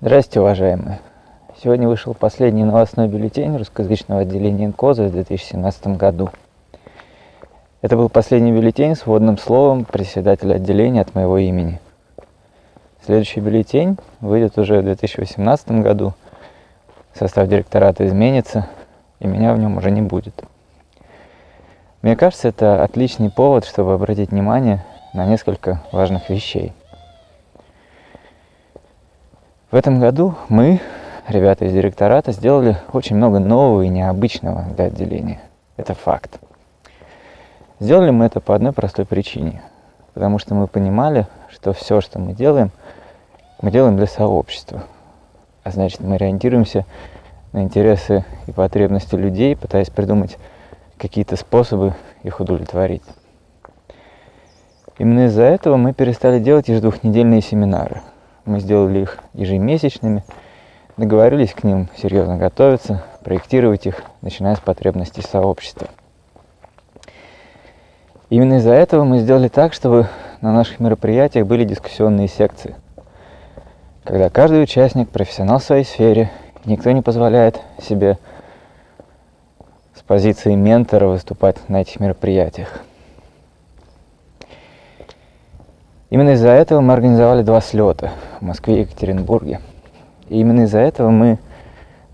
Здравствуйте, уважаемые! Сегодня вышел последний новостной бюллетень русскоязычного отделения ИНКОЗа в 2017 году. Это был последний бюллетень с вводным словом председателя отделения от моего имени. Следующий бюллетень выйдет уже в 2018 году. Состав директората изменится, и меня в нем уже не будет. Мне кажется, это отличный повод, чтобы обратить внимание на несколько важных вещей. В этом году мы, ребята из директората, сделали очень много нового и необычного для отделения. Это факт. Сделали мы это по одной простой причине. Потому что мы понимали, что все, что мы делаем для сообщества. А значит, мы ориентируемся на интересы и потребности людей, пытаясь придумать какие-то способы их удовлетворить. Именно из-за этого мы перестали делать ежедвухнедельные семинары. Мы сделали их ежемесячными, договорились к ним серьезно готовиться, проектировать их, начиная с потребностей сообщества. Именно из-за этого мы сделали так, чтобы на наших мероприятиях были дискуссионные секции, когда каждый участник профессионал в своей сфере, никто не позволяет себе с позиции ментора выступать на этих мероприятиях. Именно из-за этого мы организовали 2 слета в Москве и Екатеринбурге. И именно из-за этого мы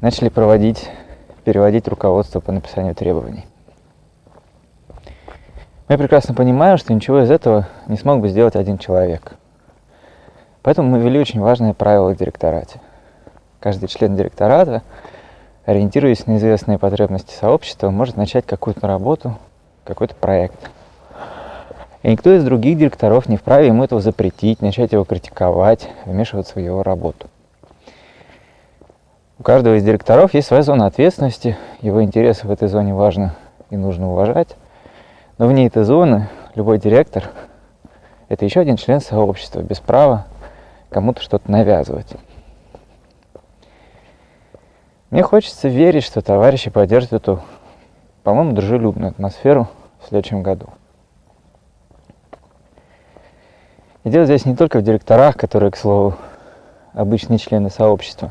начали переводить руководство по написанию требований. Мы прекрасно понимаем, что ничего из этого не смог бы сделать один человек. Поэтому мы ввели очень важное правило в директорате. Каждый член директората, ориентируясь на известные потребности сообщества, может начать какую-то работу, какой-то проект. И никто из других директоров не вправе ему этого запретить, начать его критиковать, вмешиваться в его работу. У каждого из директоров есть своя зона ответственности, его интересы в этой зоне важно и нужно уважать. Но вне этой зоны любой директор – это еще один член сообщества, без права кому-то что-то навязывать. Мне хочется верить, что товарищи поддержат эту, по-моему, дружелюбную атмосферу в следующем году. И дело здесь не только в директорах, которые, к слову, обычные члены сообщества.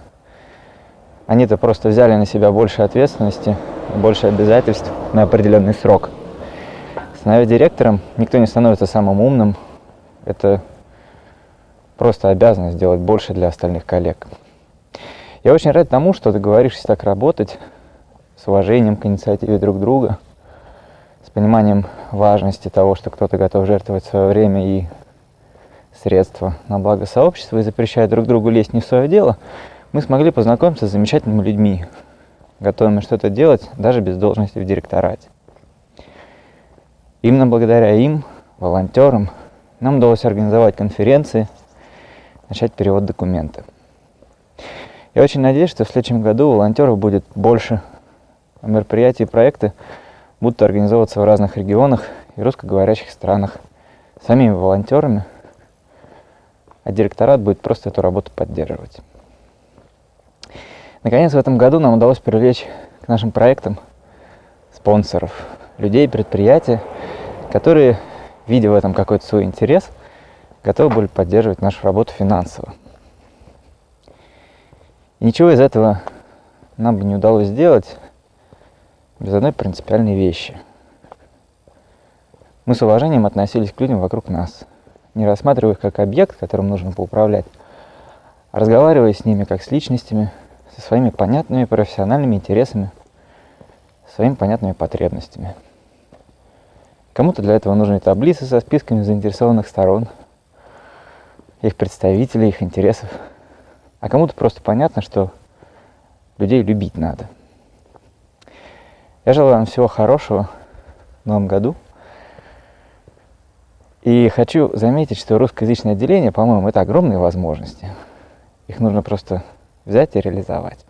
Они-то просто взяли на себя больше ответственности, больше обязательств на определенный срок. Становясь директором, никто не становится самым умным. Это просто обязанность делать больше для остальных коллег. Я очень рад тому, что договорившись так работать, с уважением к инициативе друг друга, с пониманием важности того, что кто-то готов жертвовать свое время и средства на благо сообщества и запрещая друг другу лезть не в свое дело, мы смогли познакомиться с замечательными людьми, готовыми что-то делать даже без должности в директорате. Именно благодаря им, волонтерам, нам удалось организовать конференции, начать перевод документов. Я очень надеюсь, что в следующем году волонтеров будет больше, а мероприятия и проекты будут организовываться в разных регионах и русскоговорящих странах самими волонтерами, а директорат будет просто эту работу поддерживать. Наконец, в этом году нам удалось привлечь к нашим проектам спонсоров, людей, предприятия, которые, видя в этом какой-то свой интерес, готовы были поддерживать нашу работу финансово. И ничего из этого нам бы не удалось сделать без одной принципиальной вещи. Мы с уважением относились к людям вокруг нас, не рассматривая их как объект, которым нужно поуправлять, а разговаривая с ними как с личностями, со своими понятными профессиональными интересами, своими понятными потребностями. Кому-то для этого нужны таблицы со списками заинтересованных сторон, их представителей, их интересов, а кому-то просто понятно, что людей любить надо. Я желаю вам всего хорошего в новом году. И хочу заметить, что русскоязычное отделение, по-моему, это огромные возможности. Их нужно просто взять и реализовать.